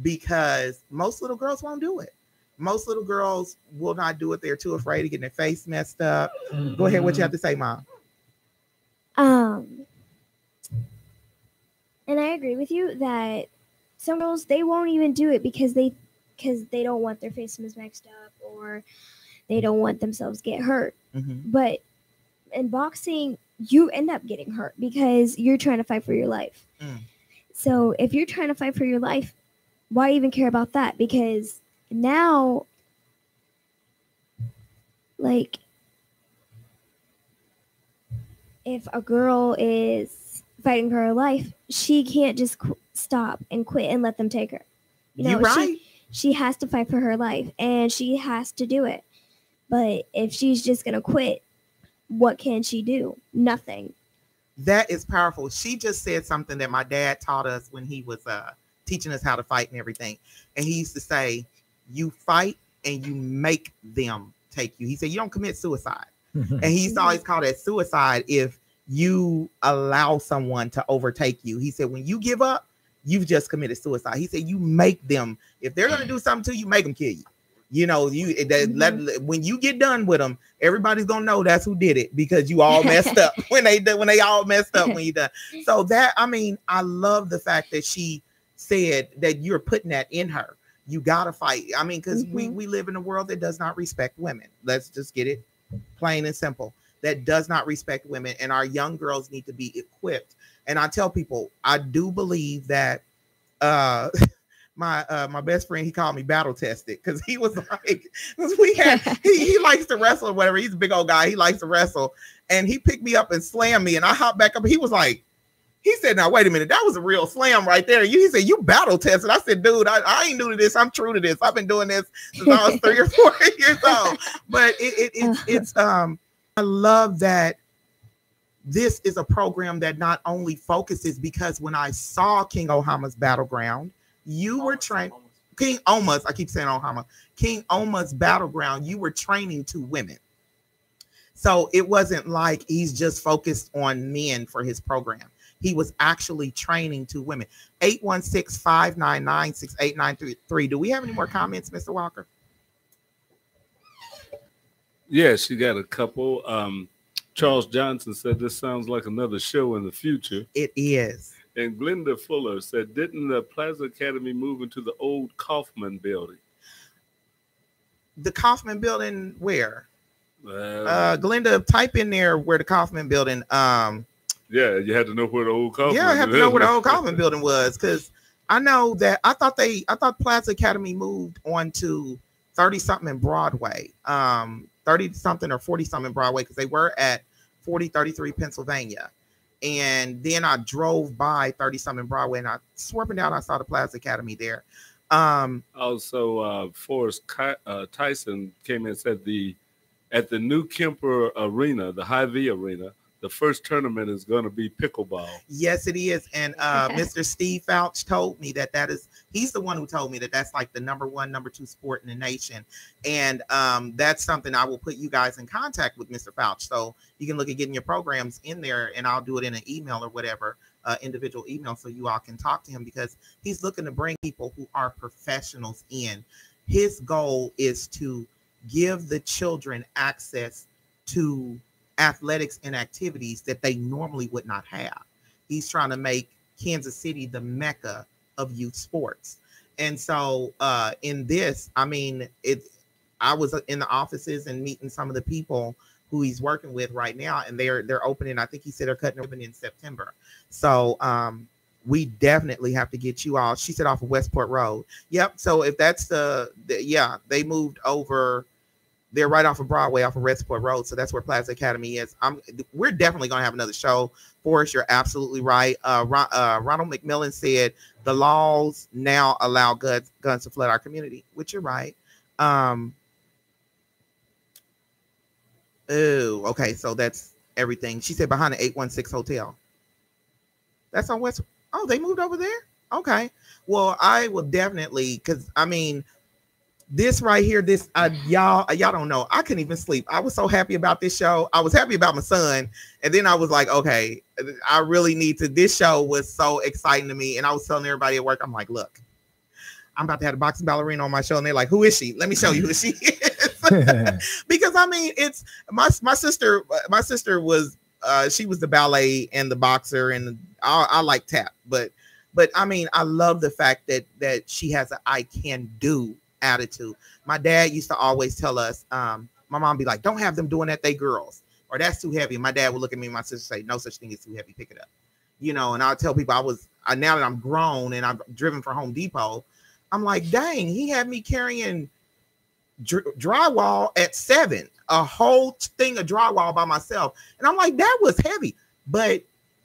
because most little girls won't do it. Most little girls will not do it. They're too afraid of getting their face messed up. Go ahead. What you have to say, Mom? And I agree with you that some girls, they won't even do it because they don't want their face messed up, or they don't want themselves to get hurt. Mm-hmm. But in boxing, you end up getting hurt because you're trying to fight for your life. So if you're trying to fight for your life, why even care about that? Because now, like, if a girl is fighting for her life, she can't just stop and quit and let them take her. You're right. She has to fight for her life, and she has to do it. But if she's just going to quit, what can she do? Nothing. That is powerful. She just said something that my dad taught us when he was teaching us how to fight and everything. And he used to say, you fight and you make them take you. He said, you don't commit suicide. And he used to always call that suicide if you allow someone to overtake you. He said, when you give up, you've just committed suicide. He said, you make them. If they're going to do something to you, make them kill you. You know, when you get done with them, everybody's going to know that's who did it, because you all messed up when they all messed up when you done. So that, I mean, I love the fact that she said that you're putting that in her. You got to fight. I mean, because we live in a world that does not respect women. Let's just get it plain and simple. That does not respect women, and our young girls need to be equipped. And I tell people, I do believe that my best friend, he called me battle tested, because he was like, he likes to wrestle or whatever. He's a big old guy. He likes to wrestle, and he picked me up and slammed me, and I hopped back up. He was like, he said, now wait a minute, that was a real slam right there. He said, you battle tested. I said, dude, I ain't new to this. I'm true to this. I've been doing this since I was 3 or 4 years old. But it's I love that this is a program that not only focuses, because when I saw King Ohama's Battleground, you were trained, King Oma's, I keep saying Ohama, King Oma's Battleground, you were training 2 women. So it wasn't like he's just focused on men for his program. He was actually training 2 women. 816-599-6893. Do we have any more comments, Mr. Walker? Yes, you got a couple. Charles Johnson said this sounds like another show in the future. It is. And Glenda Fuller said, didn't the Plaza Academy move into the old Kaufman building? The Kaufman building where? Glenda, type in there where the Kaufman building. Yeah, you had to know where the old Kaufman. Yeah, I had to know where the old Kaufman building was, because I know that I thought Plaza Academy moved on to 30-something in Broadway. 30-something or 40-something Broadway, because they were at 4033 Pennsylvania. And then I drove by 30-something Broadway, and I swerving down, I saw the Plaza Academy there. Also, Forrest Tyson came in and said at the new Kemper Arena, the Hy-Vee Arena, the first tournament is going to be pickleball. Yes, it is. And Mr. Steve Fouch told me he's the one who told me that that's like the number 1, number 2 sport in the nation. And that's something I will put you guys in contact with Mr. Fouch. So you can look at getting your programs in there, and I'll do it in an email or whatever, individual email, so you all can talk to him, because he's looking to bring people who are professionals in. His goal is to give the children access to athletics and activities that they normally would not have. He's trying to make Kansas City the mecca of youth sports. And so in this, I mean, I was in the offices and meeting some of the people who he's working with right now, and they're opening, I think he said they're cutting open in September. So we definitely have to get you all. She said off of Westport Road. Yep. So if that's they moved over. They're right off of Broadway, off of Westport Road. So that's where Plaza Academy is. We're definitely going to have another show for us. You're absolutely right. Ronald McMillan said the laws now allow guns to flood our community, which you're right. Okay. So that's everything. She said behind the 816 Hotel. That's on West. Oh, they moved over there? Okay. Well, I will definitely, because I mean, this right here, y'all don't know. I couldn't even sleep. I was so happy about this show. I was happy about my son. And then I was like, okay, I really need to. This show was so exciting to me. And I was telling everybody at work, I'm like, look, I'm about to have a boxing ballerina on my show. And they're like, who is she? Let me show you who she is. Because I mean, it's my sister was, she was the ballet and the boxer, and I like tap. But I mean, I love the fact that she has an I can do attitude. My dad used to always tell us, my mom be like, don't have them doing that, they girls, or that's too heavy. My dad would look at me and my sister say, no such thing as too heavy, pick it up. And I'll tell people now that I'm grown and I've driven for Home Depot, I'm like, dang, he had me carrying drywall at 7, a whole thing of drywall by myself. And I'm like, that was heavy. But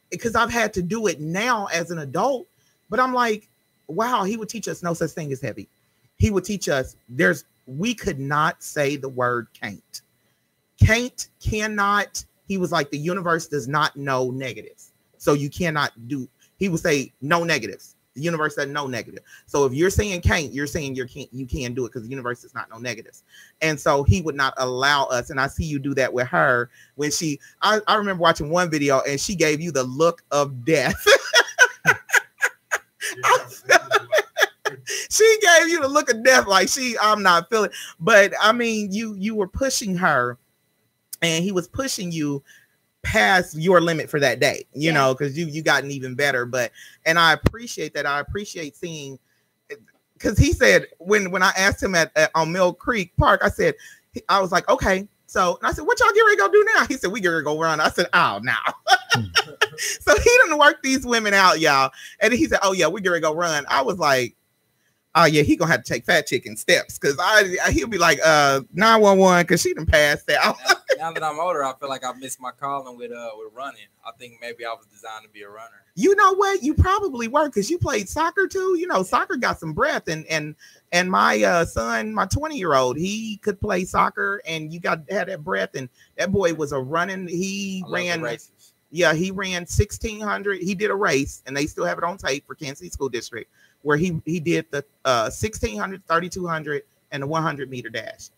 because I've had to do it now as an adult, but I'm like, wow, he would teach us no such thing as heavy. He would teach us we could not say the word can't. Can't, cannot. He was like, the universe does not know negatives. So you cannot do, he would say no negatives. The universe doesn't know negative. So if you're saying can't, you're saying you can't do it, because the universe does not know negatives. And so he would not allow us. And I see you do that with her when I remember watching one video and she gave you the look of death. She gave you the look of death, like I'm not feeling. But I mean, you were pushing her, and he was pushing you past your limit for that day, you know, because you gotten even better. And I appreciate that. I appreciate seeing, because he said when I asked him on Mill Creek Park, I was like, okay. So, and I said, what y'all get ready to go do now? He said, we get ready to go run. I said, oh, now. So he didn't work these women out, y'all. And he said, oh yeah, we get ready to go run. I was like, oh yeah, he gonna have to take Fat Chicken steps, because he'll be like 911, because she done passed out. Now that I'm older, I feel like I missed my calling with running. I think maybe I was designed to be a runner. You know what? You probably were, because you played soccer too. Soccer got some breath, and my son, my 20-year-old, he could play soccer, and had that breath, and that boy was a running. He ran races. Yeah, he ran 1600. He did a race, and they still have it on tape for Kansas City School District, where he did the 1600, 3200, and the 100-meter dash,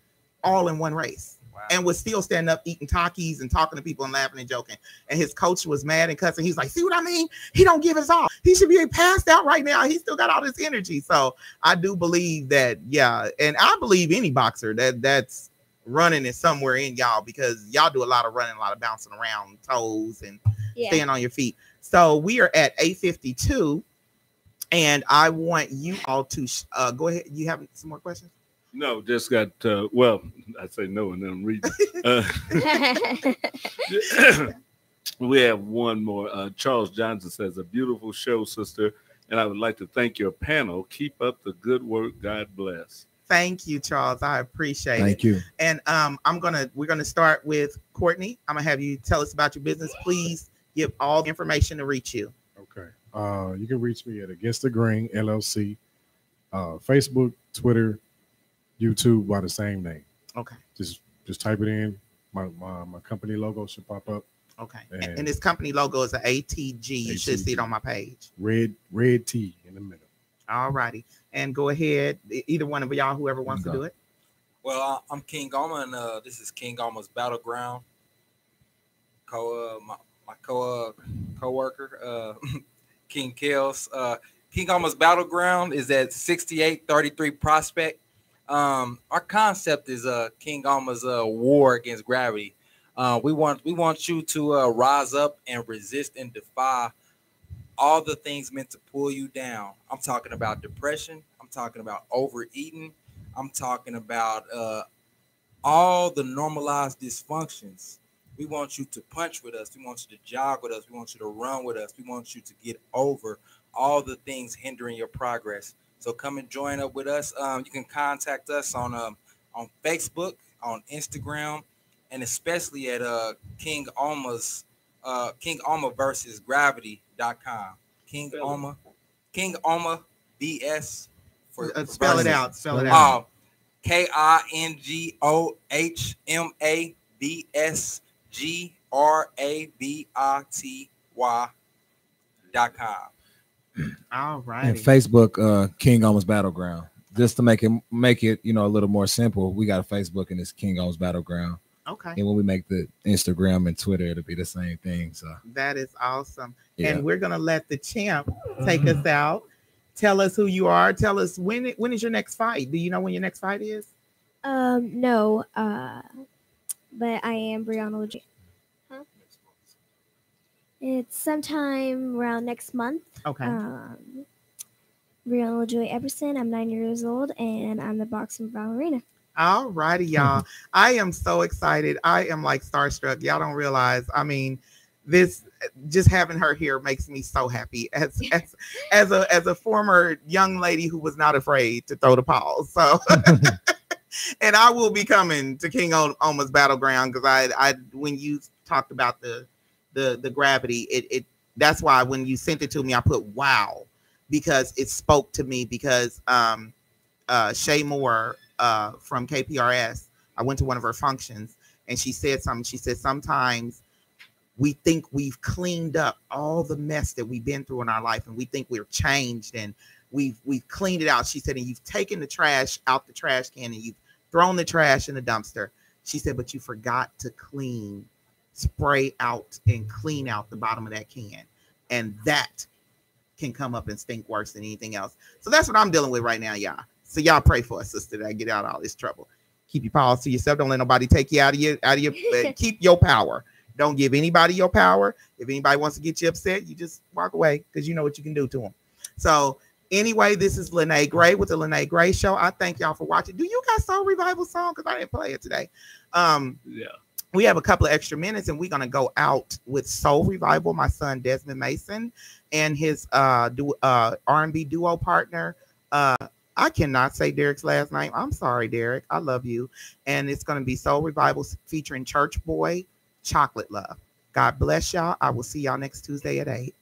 all in one race. Wow. And was still standing up eating Takis and talking to people and laughing and joking. And his coach was mad and cussing. He's like, see what I mean? He don't give his all. He should be passed out right now. He still got all this energy. So I do believe that, yeah. And I believe any boxer that's running is somewhere in y'all, because y'all do a lot of running, a lot of bouncing around toes and staying on your feet. So we are at 8:52. And I want you all to go ahead. You have some more questions? No, just got, well, I say no, and then I'm reading. We have one more. Charles Johnson says, a beautiful show, sister. And I would like to thank your panel. Keep up the good work. God bless. Thank you, Charles. I appreciate it. Thank you. And we're gonna start with Courtney. I'm gonna have you tell us about your business. Please give all the information to reach you. Okay. You can reach me at Against the Grain LLC. Facebook, Twitter, YouTube by the same name. Okay. Just type it in. My company logo should pop up. Okay. And this company logo is an ATG. You should see it on my page. Red T in the middle. All righty. And go ahead. Either one of y'all, whoever wants to do it. Well, I'm King Alma, and this is King Alma's Battleground. My co-worker, King Kels. King Alma's Battleground is at 6833 Prospect. Our concept is King Alma's war against gravity. We want you to rise up and resist and defy all the things meant to pull you down. I'm talking about depression. I'm talking about overeating. I'm talking about all the normalized dysfunctions. We want you to punch with us. We want you to jog with us. We want you to run with us. We want you to get over all the things hindering your progress. So come and join up with us. You can contact us on Facebook, on Instagram, and especially at King Alma versus Gravity.com. King Alma BS for spell it out. Spell it out. KINGOHMABSGRAVITY.com. All right. And Facebook, King Alma's Battleground. Just to make it a little more simple, we got a Facebook and it's King Alma's Battleground. Okay. And when we make the Instagram and Twitter, it'll be the same thing. So that is awesome. Yeah. And we're gonna let the champ take us out. Tell us who you are. Tell us when is your next fight. Do you know when your next fight is? No. But I am Brianna LeJoy. Huh? It's sometime around next month. Okay. Brianna LeJoy Everson. I'm 9 years old, and I'm the boxing ballerina. All righty, y'all. I am so excited. I am like starstruck. Y'all don't realize. I mean, this just having her here makes me so happy as a former young lady who was not afraid to throw the paws. So and I will be coming to King Alma's Battleground because I when you talked about the gravity, it that's why when you sent it to me, I put wow, because it spoke to me because Shay Moore from KPRS, I went to one of her functions and she said something. She said, sometimes we think we've cleaned up all the mess that we've been through in our life and we think we're changed and we've cleaned it out. She said, and you've taken the trash out the trash can and you've thrown the trash in the dumpster. She said, but you forgot to spray out and clean out the bottom of that can. And that can come up and stink worse than anything else. So that's what I'm dealing with right now, y'all. So y'all pray for us, sister, that I get out of all this trouble. Keep your powers to yourself. Don't let nobody take you out of your keep your power. Don't give anybody your power. If anybody wants to get you upset, you just walk away because you know what you can do to them. So anyway, this is Lyne't Gray with the Lyne't Gray Show. I thank y'all for watching. Do you guys Soul Revival song? Because I didn't play it today. Yeah. We have a couple of extra minutes and we're going to go out with Soul Revival, my son Desmond Mason and his R&B duo partner. I cannot say Derek's last name. I'm sorry, Derek. I love you. And it's going to be Soul Revival featuring Church Boy, Chocolate Love. God bless y'all. I will see y'all next Tuesday at 8.